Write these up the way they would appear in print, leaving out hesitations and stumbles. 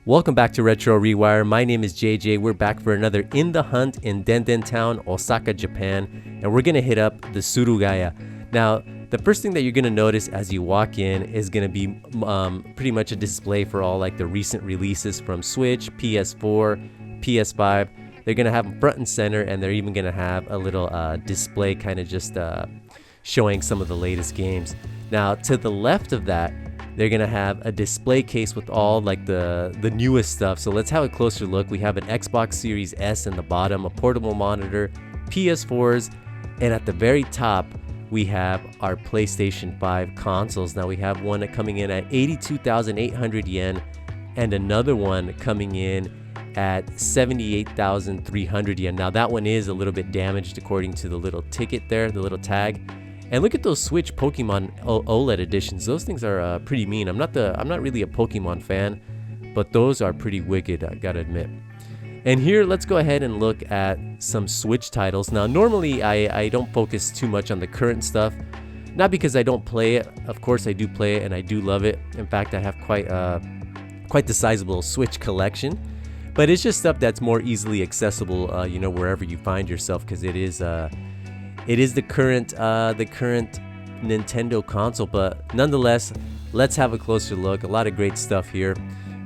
Welcome back to Retro ReWire. My name is JJ. We're back for another In the Hunt in Denden Town, Osaka, Japan, and we're gonna hit up the Surugaya. Now, the first thing that you're gonna notice as you walk in is gonna be pretty much a display for all like the recent releases from Switch, PS4, PS5. They're gonna have them front and center, and they're even gonna have a little display kind of just showing some of the latest games. Now, to the left of that, they're gonna have a display case with all like the newest stuff. So let's have a closer look. We have an Xbox Series S in the bottom, a portable monitor, PS4s, and at the very top we have our PlayStation 5 consoles. Now we have one coming in at 82,800 yen and another one coming in at 78,300 yen. Now that one is a little bit damaged according to the little ticket there, the little tag. And look at those Switch Pokemon OLED editions. Those things are pretty mean. I'm not really a Pokemon fan, but those are pretty wicked, I gotta admit. And here, let's go ahead and look at some Switch titles. Now, normally I don't focus too much on the current stuff, not because I don't play it. Of course, I do play it and I do love it. In fact, I have quite the sizable Switch collection. But it's just stuff that's more easily accessible, wherever you find yourself, because it is the current Nintendo console. But nonetheless, let's have a closer look. A lot of great stuff here.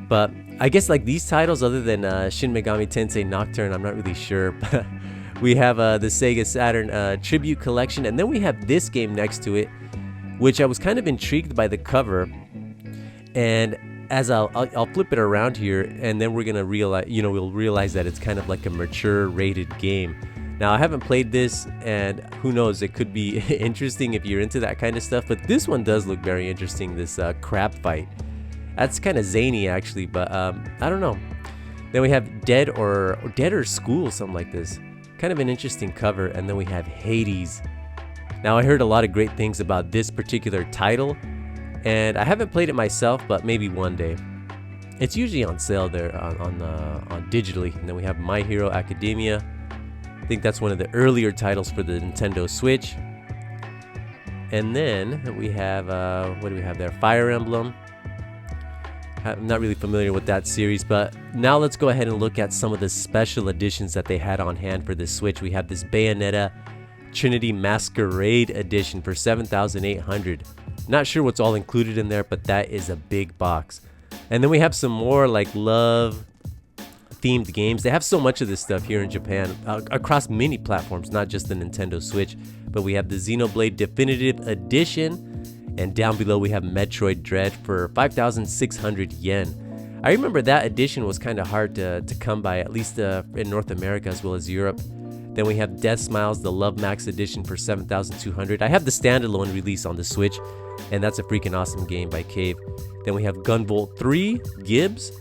But I guess like these titles, other than Shin Megami Tensei Nocturne, I'm not really sure. But we have the Sega Saturn Tribute Collection, and then we have this game next to it, which I was kind of intrigued by the cover. And as I'll flip it around here, and then we're gonna realize, we'll realize that it's kind of like a mature rated game. Now, I haven't played this, and who knows, it could be interesting if you're into that kind of stuff, but this one does look very interesting, this crab fight. That's kind of zany, actually, but I don't know. Then we have Dead or School, something like this. Kind of an interesting cover, and then we have Hades. Now, I heard a lot of great things about this particular title, and I haven't played it myself, but maybe one day. It's usually on sale there on digitally. And then we have My Hero Academia. I think that's one of the earlier titles for the Nintendo Switch. And then we have, what do we have there? Fire Emblem. I'm not really familiar with that series, but now let's go ahead and look at some of the special editions that they had on hand for the Switch. We have this Bayonetta Trinity Masquerade Edition for 7,800. Not sure what's all included in there, but that is a big box. And then we have some more like love themed games. They have so much of this stuff here in Japan across many platforms, not just the Nintendo Switch. But we have the Xenoblade Definitive Edition, and down below we have Metroid Dread for 5,600 yen. I remember that edition was kind of hard to come by, at least in North America as well as Europe. Then we have Death Smiles, the Love Max Edition for 7,200. I have the standalone release on the Switch, and that's a freaking awesome game by Cave. Then we have Gunvolt 3, Gibbs.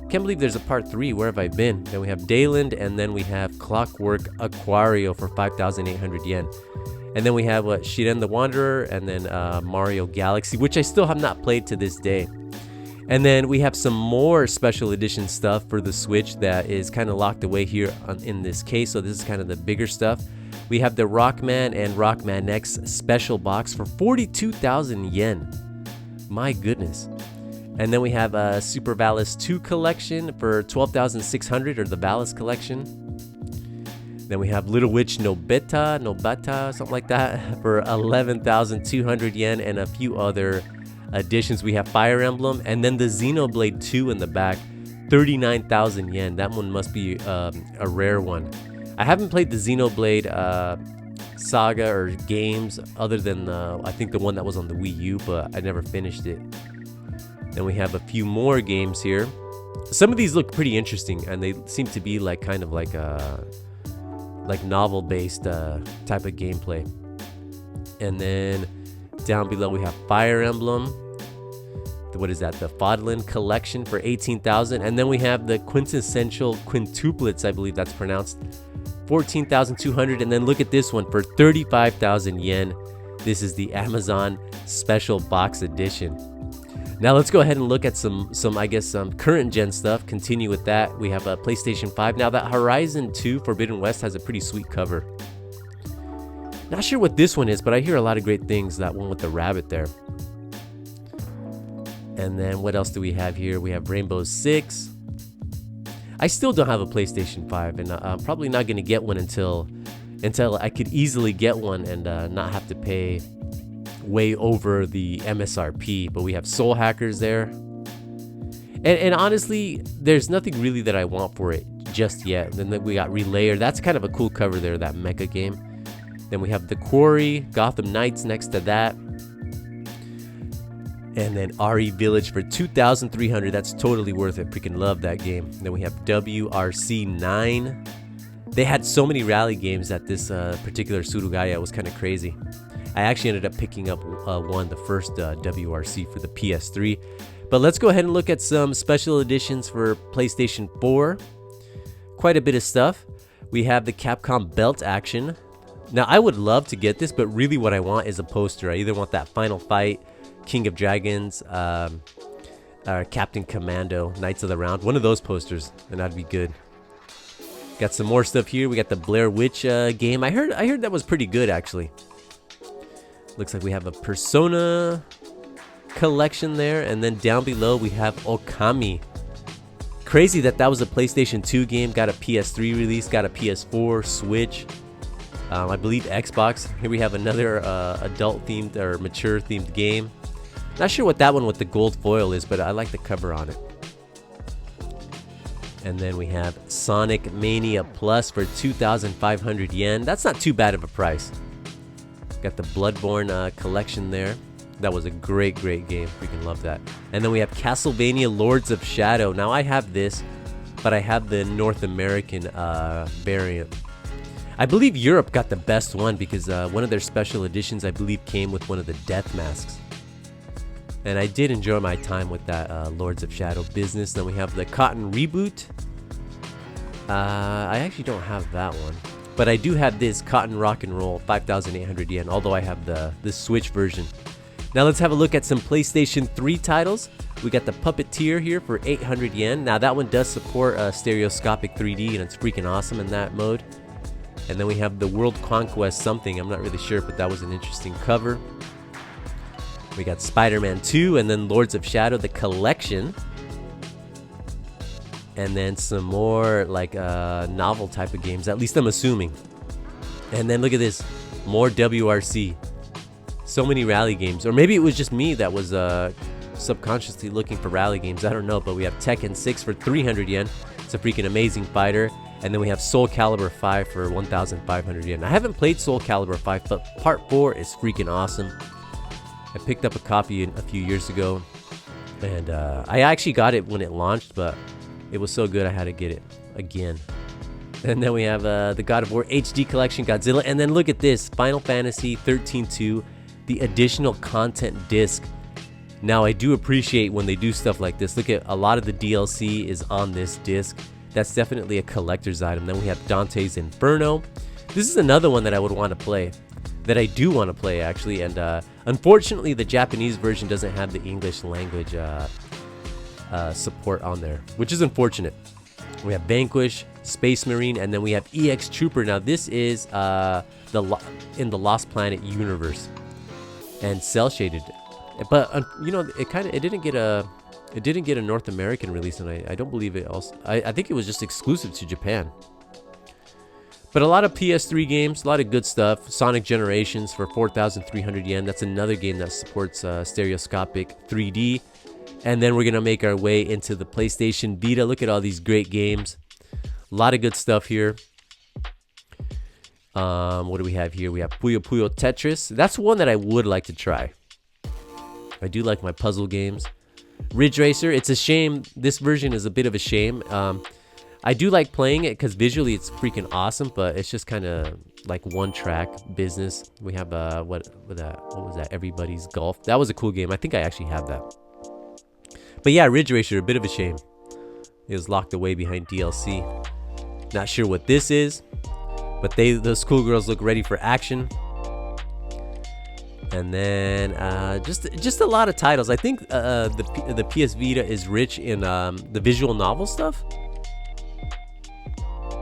Can't believe there's a part 3. Where have I been? Then we have Dayland, and then we have Clockwork Aquario for 5,800 yen. And then we have Shiren the Wanderer, and then Mario Galaxy, which I still have not played to this day. And then we have some more special edition stuff for the Switch that is kind of locked away here in this case. So this is kind of the bigger stuff. We have the Rockman and Rockman X special box for 42,000 yen. My goodness. And then we have a Super Valis 2 collection for 12,600, or the Valis collection. Then we have Little Witch Nobeta, something like that, for 11,200 yen, and a few other editions. We have Fire Emblem, and then the Xenoblade 2 in the back, 39,000 yen. That one must be a rare one. I haven't played the Xenoblade saga or games other than I think the one that was on the Wii U, but I never finished it. Then we have a few more games here. Some of these look pretty interesting, and they seem to be like kind of like novel-based type of gameplay. And then down below we have Fire Emblem. What is that? The Fodlan Collection for 18,000. And then we have the Quintessential Quintuplets, I believe that's pronounced, 14,200. And then look at this one for 35,000 yen. This is the Amazon Special Box Edition. Now let's go ahead and look at some current gen stuff. Continue with that. We have a PlayStation 5. Now that Horizon 2 Forbidden West has a pretty sweet cover. Not sure what this one is, but I hear a lot of great things. That one with the rabbit there. And then what else do we have here? We have Rainbow Six, I still don't have a PlayStation 5, and I'm probably not going to get one until I could easily get one and not have to pay way over the MSRP. But we have Soul Hackers there. And honestly, there's nothing really that I want for it just yet. And then we got Relayer. That's kind of a cool cover there, that mecha game. Then we have The Quarry, Gotham Knights next to that. And then RE Village for 2,300. That's totally worth it. Freaking love that game. Then we have WRC 9. They had so many rally games at this particular Surugaya. It was kind of crazy. I actually ended up picking up the first WRC for the PS3. But let's go ahead and look at some special editions for PlayStation 4. Quite a bit of stuff. We have the Capcom Belt Action. Now, I would love to get this, but really what I want is a poster. I either want that Final Fight, King of Dragons, or Captain Commando, Knights of the Round. One of those posters, and that'd be good. Got some more stuff here. We got the Blair Witch game. I heard that was pretty good, actually. Looks like we have a Persona collection there, and then down below we have Okami. Crazy that was a PlayStation 2 game. Got a PS3 release, got a PS4, Switch, I believe Xbox. Here we have another adult themed or mature themed game. Not sure what that one with the gold foil is, but I like the cover on it. And then we have Sonic Mania Plus for 2,500 yen. That's not too bad of a price. Got the Bloodborne collection there. That was a great game. Freaking love that. And then we have Castlevania Lords of Shadow. Now I have this, but I have the North American variant. I believe Europe got the best one because one of their special editions, I believe, came with one of the death masks. And I did enjoy my time with that Lords of Shadow business. Then we have the Cotton Reboot. I actually don't have that one. But I do have this Cotton Rock and Roll, 5,800 yen, although I have the Switch version. Now let's have a look at some PlayStation 3 titles. We got the Puppeteer here for 800 yen. Now that one does support stereoscopic 3D, and it's freaking awesome in that mode. And then we have the World Conquest something. I'm not really sure, but that was an interesting cover. We got Spider-Man 2, and then Lords of Shadow, the collection. And then some more like novel type of games, at least I'm assuming. And then look at this, more WRC. So many rally games, or maybe it was just me that was subconsciously looking for rally games. I don't know, but we have Tekken 6 for 300 yen. It's a freaking amazing fighter. And then we have Soul Calibur 5 for 1,500 yen. I haven't played Soul Calibur 5, but Part 4 is freaking awesome. I picked up a copy a few years ago, and I actually got it when it launched, but it was so good I had to get it again. And then we have the God of War HD Collection, Godzilla, and then look at this, Final Fantasy 13-2, the additional content disc. Now I do appreciate when they do stuff like this. Look at a lot of the DLC is on this disc. That's definitely a collector's item. Then we have Dante's Inferno. This is another one that I would want to play, that I do want to play actually, and unfortunately the Japanese version doesn't have the English language support on there, which is unfortunate. We have Vanquish, Space Marine, and then we have EX Trooper. Now this is in the Lost Planet universe and cell shaded, but you know, it didn't get a North American release, and I don't believe it also. I think it was just exclusive to Japan. But a lot of PS3 games, a lot of good stuff. Sonic Generations for 4,300 yen. That's another game that supports stereoscopic 3D. And then we're going to make our way into the PlayStation Vita. Look at all these great games. A lot of good stuff here. What do we have here? We have Puyo Puyo Tetris. That's one that I would like to try. I do like my puzzle games. Ridge Racer. It's a shame. This version is a bit of a shame. I do like playing it because visually it's freaking awesome, but it's just kind of like one track business. We have what was that? Everybody's Golf. That was a cool game. I think I actually have that. But yeah, Ridge Racer, a bit of a shame. It was locked away behind DLC. Not sure what this is, but those schoolgirls look ready for action. And then just a lot of titles. I think the PS Vita is rich in the visual novel stuff.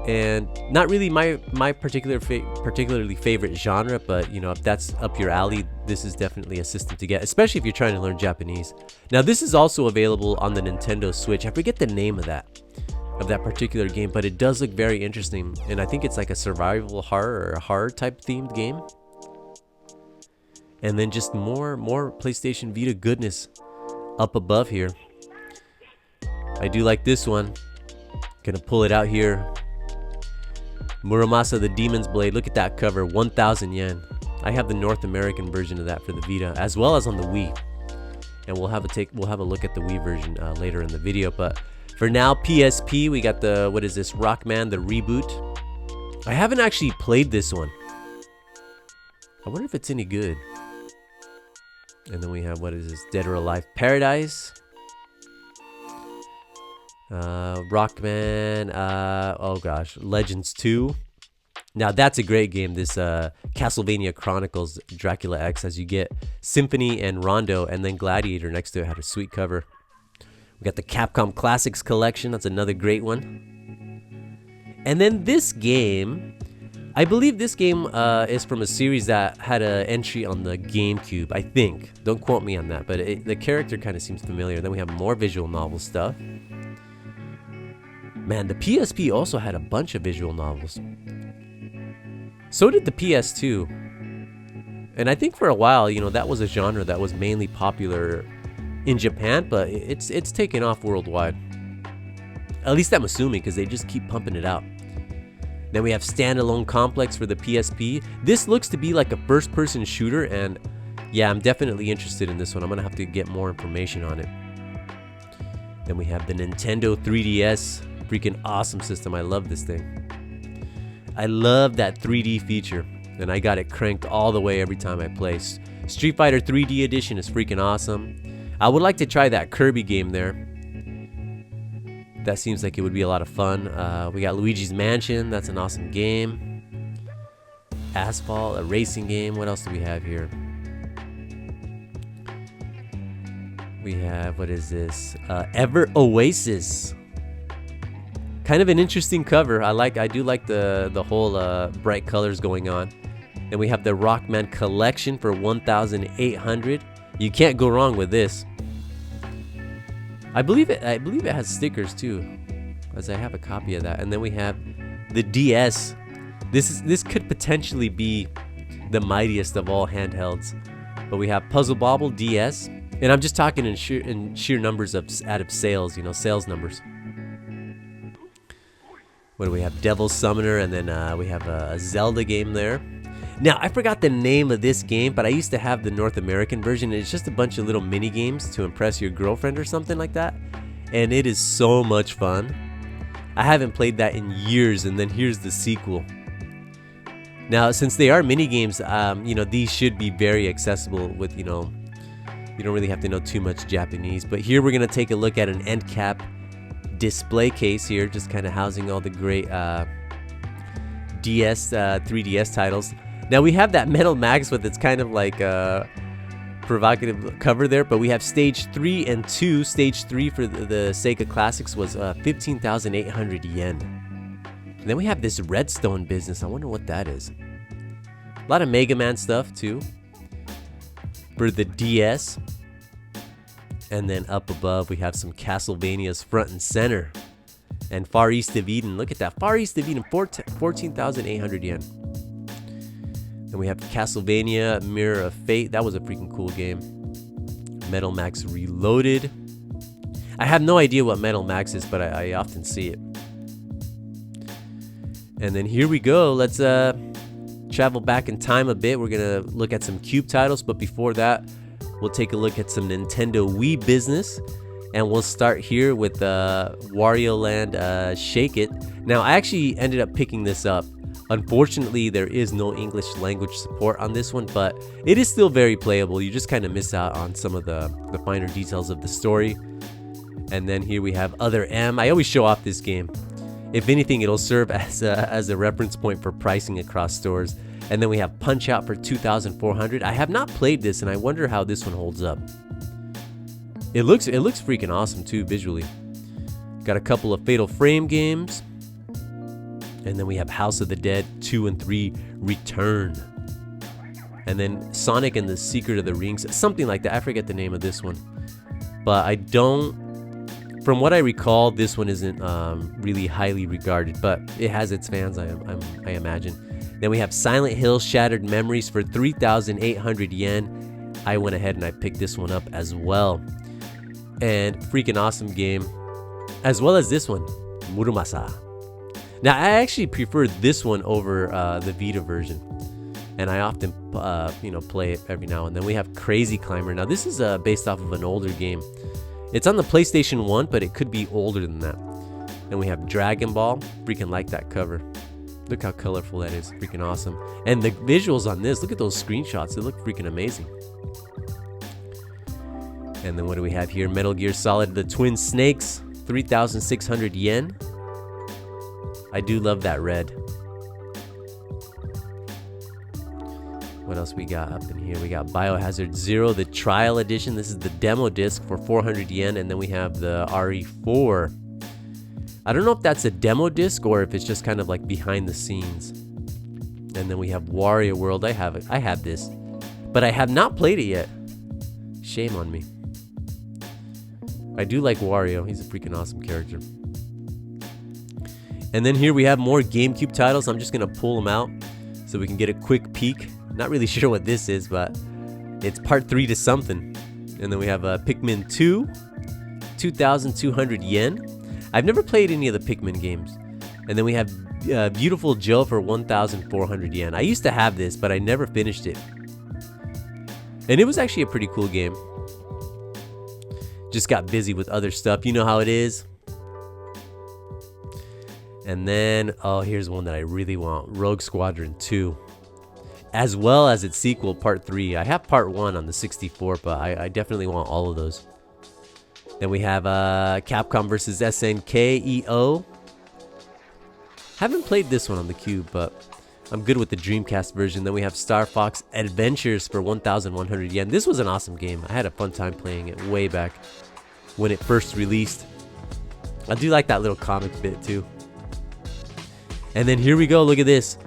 And not really my particularly favorite genre, but you know, if that's up your alley, this is definitely a system to get, especially if you're trying to learn Japanese. Now this is also available on the Nintendo Switch. I forget the name of that. of that particular game, but it does look very interesting, and I think it's like a survival horror or a horror type themed game. And then just more PlayStation Vita goodness up above here. I do like this one. Gonna pull it out here. Muramasa the Demon's Blade. Look at that cover, 1,000 yen. I have the North American version of that for the Vita, as well as on the Wii. And we'll have a look at the Wii version later in the video. But for now, PSP, we got the, what is this, Rockman, the reboot. I haven't actually played this one. I wonder if it's any good. And then we have, what is this, Dead or Alive Paradise. Rockman, oh gosh, Legends 2. Now that's a great game, this Castlevania Chronicles Dracula X, as you get Symphony and Rondo, and then Gladiator next to it had a sweet cover. We got the Capcom Classics Collection, that's another great one. And then this game, I believe this game is from a series that had an entry on the GameCube, I think. Don't quote me on that, but the character kind of seems familiar. Then we have more visual novel stuff. Man, the PSP also had a bunch of visual novels. So did the PS2. And I think for a while, you know, that was a genre that was mainly popular in Japan, but it's taken off worldwide. At least I'm assuming, because they just keep pumping it out. Then we have Standalone Complex for the PSP. This looks to be like a first-person shooter, and yeah, I'm definitely interested in this one. I'm gonna have to get more information on it. Then we have the Nintendo 3DS. Freaking awesome system. I love this thing. I love that 3D feature, and I got it cranked all the way every time I play. Street Fighter 3D Edition is freaking awesome. I would like to try that Kirby game there. That seems like it would be a lot of fun. We got Luigi's Mansion. That's an awesome game. Asphalt, a racing game. What else do we have here? We have, what is this? Ever Oasis. Kind of an interesting cover. I do like the whole bright colors going on. Then we have the Rockman Collection for 1,800. You can't go wrong with this. I believe it has stickers too, as I have a copy of that. And then we have the DS. This could potentially be the mightiest of all handhelds. But we have Puzzle Bobble DS, and I'm just talking in sheer numbers out of sales, you know, sales numbers. What do we have? Devil's Summoner, and then we have a Zelda game there. Now, I forgot the name of this game, but I used to have the North American version. It's just a bunch of little mini games to impress your girlfriend or something like that. And it is so much fun. I haven't played that in years, and then here's the sequel. Now, since they are mini games, you know, these should be very accessible with, you know, you don't really have to know too much Japanese. But here we're going to take a look at an end cap display case here, just kind of housing all the great 3DS titles. Now we have that Metal Max with its kind of like provocative cover there, but we have Stage 3 and 2. Stage 3 for the Sega Classics was 15,800 yen. And then we have this Redstone business. I wonder what that is. A lot of Mega Man stuff too for the DS. And then up above, we have some Castlevanias front and center. And Far East of Eden. Look at that. Far East of Eden, 14,800 yen. Then we have Castlevania Mirror of Fate. That was a freaking cool game. Metal Max Reloaded. I have no idea what Metal Max is, but I often see it. And then here we go. Let's travel back in time a bit. We're going to look at some Cube titles. But before that, we'll take a look at some Nintendo Wii business, and we'll start here with Wario Land Shake It. Now, I actually ended up picking this up. Unfortunately, there is no English language support on this one, but it is still very playable. You just kind of miss out on some of the finer details of the story. And then here we have Other M. I always show off this game. If anything, it'll serve as a reference point for pricing across stores. And then we have Punch Out for 2,400. I have not played this, and I wonder how this one holds up. It looks freaking awesome too visually. Got a couple of Fatal Frame games. And then we have House of the Dead 2 and 3 Return. And then Sonic and the Secret of the Rings, something like that. I forget the name of this one. But I don't From what I recall, this one isn't really highly regarded, but it has its fans, I imagine. Then we have Silent Hill Shattered Memories for 3,800 yen. I went ahead and I picked this one up as well. And freaking awesome game. As well as this one, Murumasa. Now, I actually prefer this one over the Vita version. And I often, play it every now and then. We have Crazy Climber. Now, this is based off of an older game. It's on the PlayStation 1, but it could be older than that. Then we have Dragon Ball. Freaking like that cover. Look how colorful that is. Freaking awesome. And the visuals on this, look at those screenshots. They look freaking amazing. And then what do we have here? Metal Gear Solid The Twin Snakes. 3,600 yen. I do love that red. What else we got up in here? We got Biohazard Zero, the Trial Edition. This is the demo disc for 400 yen. And then we have the RE4. I don't know if that's a demo disc or if it's just kind of like behind the scenes. And then we have Wario World. I have this, but I have not played it yet. Shame on me. I do like Wario. He's a freaking awesome character. And then here we have more GameCube titles. I'm just gonna pull them out so we can get a quick peek. Not really sure what this is, but it's part 3 to something. And then we have Pikmin 2, 2,200 yen. I've never played any of the Pikmin games. And then we have Beautiful Joe for 1,400 yen. I used to have this, but I never finished it. And it was actually a pretty cool game. Just got busy with other stuff. You know how it is. And then, oh, here's one that I really want. Rogue Squadron 2. As well as its sequel, Part 3. I have Part 1 on the 64, but I definitely want all of those. Then we have Capcom vs. SNK EO. Haven't played this one on the Cube, but I'm good with the Dreamcast version. Then we have Star Fox Adventures for 1,100 yen. This was an awesome game. I had a fun time playing it way back when it first released. I do like that little comic bit too. And then here we go. Look at this.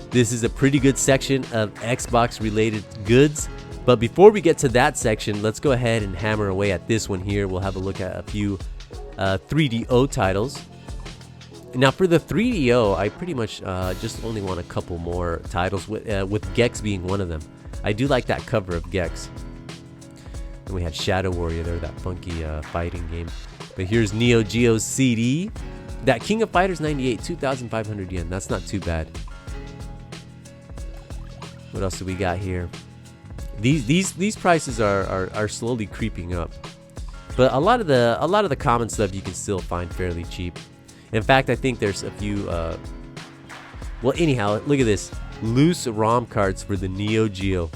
This is a pretty good section of Xbox related goods. But before we get to that section, let's go ahead and hammer away at this one here. We'll have a look at a few 3DO titles. Now for the 3DO, I pretty much just only want a couple more titles, with Gex being one of them. I do like that cover of Gex. And we have Shadow Warrior there, that funky fighting game. But here's Neo Geo CD. That King of Fighters 98, 2,500 yen. That's not too bad. What else do we got here? These prices are slowly creeping up, but a lot of the common stuff you can still find fairly cheap. In fact, I think there's a few. Well, anyhow, look at this. Loose ROM cards for the Neo Geo.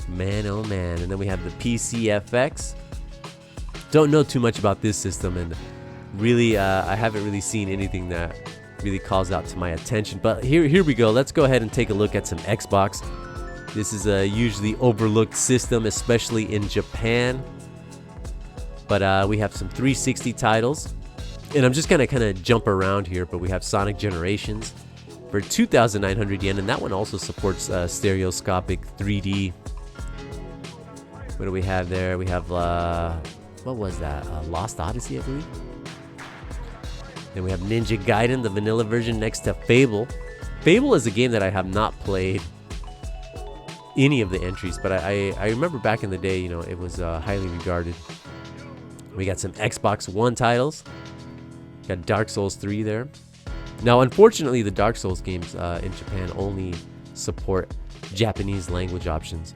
Man, oh man. And then we have the PCFX. Don't know too much about this system, and really, I haven't really seen anything that really calls out to my attention. But here we go. Let's go ahead and take a look at some Xbox. This is a usually overlooked system, especially in Japan. But we have some 360 titles. And I'm just going to kind of jump around here, but we have Sonic Generations for 2,900 yen, and that one also supports stereoscopic 3D. What do we have there? We have, what was that? Lost Odyssey, I believe. Then we have Ninja Gaiden, the vanilla version, next to Fable. Fable is a game that I have not played any of the entries, but I remember back in the day, you know, it was highly regarded. We got some Xbox One titles. Got Dark Souls 3 there. Now, unfortunately, the Dark Souls games in Japan only support Japanese language options.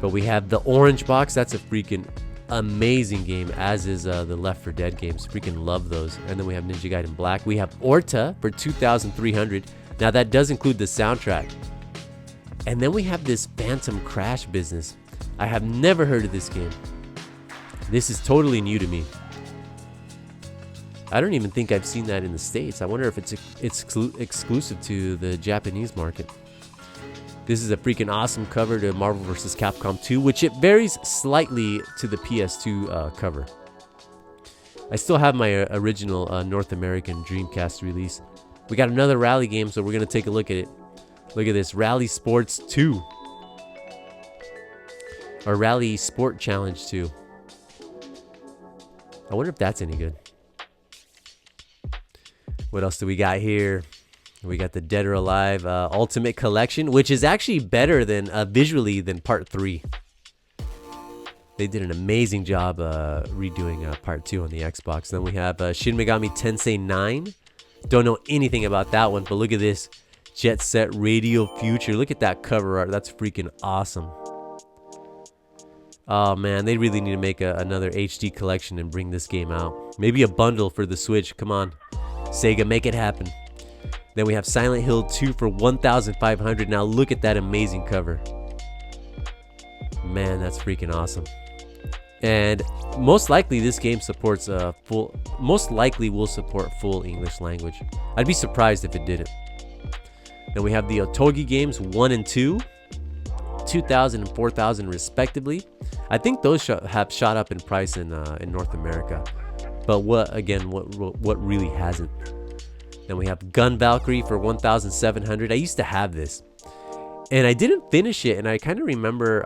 But we have the Orange Box. That's a freaking amazing game, as is the Left 4 Dead games. Freaking love those. And then we have Ninja Gaiden Black. We have Orta for 2,300. Now, that does include the soundtrack. And then we have this Phantom Crash business. I have never heard of this game. This is totally new to me. I don't even think I've seen that in the States. I wonder if it's exclusive to the Japanese market. This is a freaking awesome cover to Marvel vs. Capcom 2, which it varies slightly to the PS2 cover. I still have my original North American Dreamcast release. We got another rally game, so we're going to take a look at it. Look at this, Rally Sports 2. Or Rally Sport Challenge 2. I wonder if that's any good. What else do we got here? We got the Dead or Alive Ultimate Collection, which is actually better than visually than Part 3. They did an amazing job redoing Part 2 on the Xbox. Then we have Shin Megami Tensei 9. Don't know anything about that one, but look at this. Jet Set Radio Future. Look at that cover art. That's freaking awesome. Oh man, they really need to make another HD collection and bring this game out. Maybe a bundle for the Switch. Come on, Sega, make it happen. Then we have Silent Hill 2 for 1,500. Now look at that amazing cover. Man, that's freaking awesome. And most likely this game supports most likely will support full English language. I'd be surprised if it didn't. Then we have the Otogi games 1 and 2, 2,000 and 4,000 respectively. I think those have shot up in price in North America. But what really hasn't? Then we have Gun Valkyrie for 1,700. I used to have this, and I didn't finish it. And I kind of remember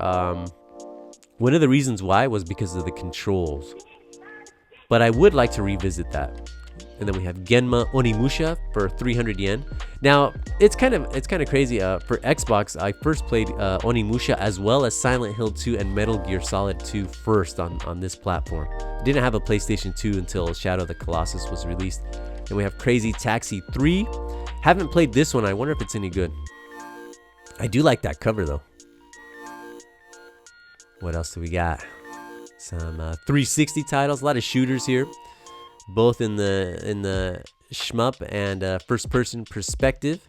one of the reasons why was because of the controls. But I would like to revisit that. And then we have Genma Onimusha for 300 yen. Now it's kind of crazy. For Xbox, I first played Onimusha as well as Silent Hill 2 and Metal Gear Solid 2 first on this platform. Didn't have a PlayStation 2 until Shadow of the Colossus was released. And we have Crazy Taxi 3. Haven't played this one. I wonder if it's any good. I do like that cover though. What else do we got? Some 360 titles. A lot of shooters here, both in the shmup and first-person perspective.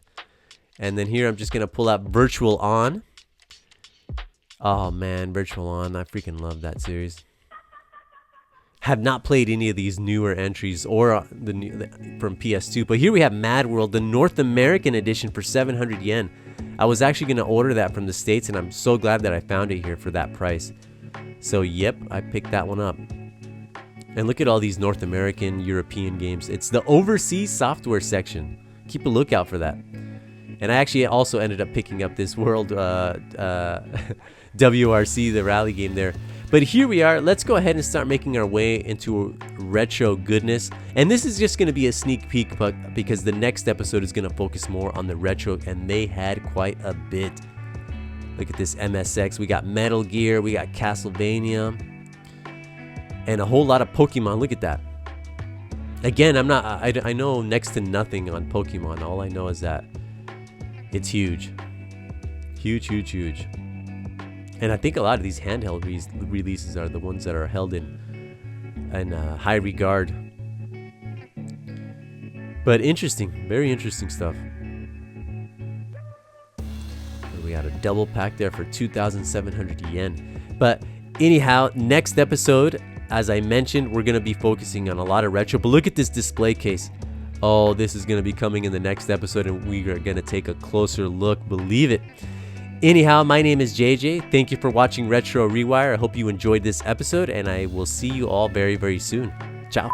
And then here I'm just gonna pull out Virtual On. Oh man, Virtual On! I freaking love that series. Have not played any of these newer entries or from PS2, but here we have Mad World, the North American edition for 700 yen. I was actually going to order that from the States, and I'm so glad that I found it here for that price. So yep, I picked that one up. And look at all these North American, European games. It's the overseas software section. Keep a lookout for that. And I actually also ended up picking up this World WRC, the rally game there. But here we are. Let's go ahead and start making our way into retro goodness. And this is just going to be a sneak peek because the next episode is going to focus more on the retro, and they had quite a bit. Look at this MSX. We got Metal Gear. We got Castlevania. And a whole lot of Pokemon. Look at that. Again, I know next to nothing on Pokemon. All I know is that it's huge. Huge, huge, huge. And I think a lot of these handheld releases are the ones that are held in high regard. But interesting, very interesting stuff. We got a double pack there for 2,700 yen. But anyhow, next episode, as I mentioned, we're going to be focusing on a lot of retro. But look at this display case. Oh, this is going to be coming in the next episode, and we are going to take a closer look. Believe it. Anyhow, my name is JJ. Thank you for watching Retro ReWire. I hope you enjoyed this episode, and I will see you all very, very soon. Ciao.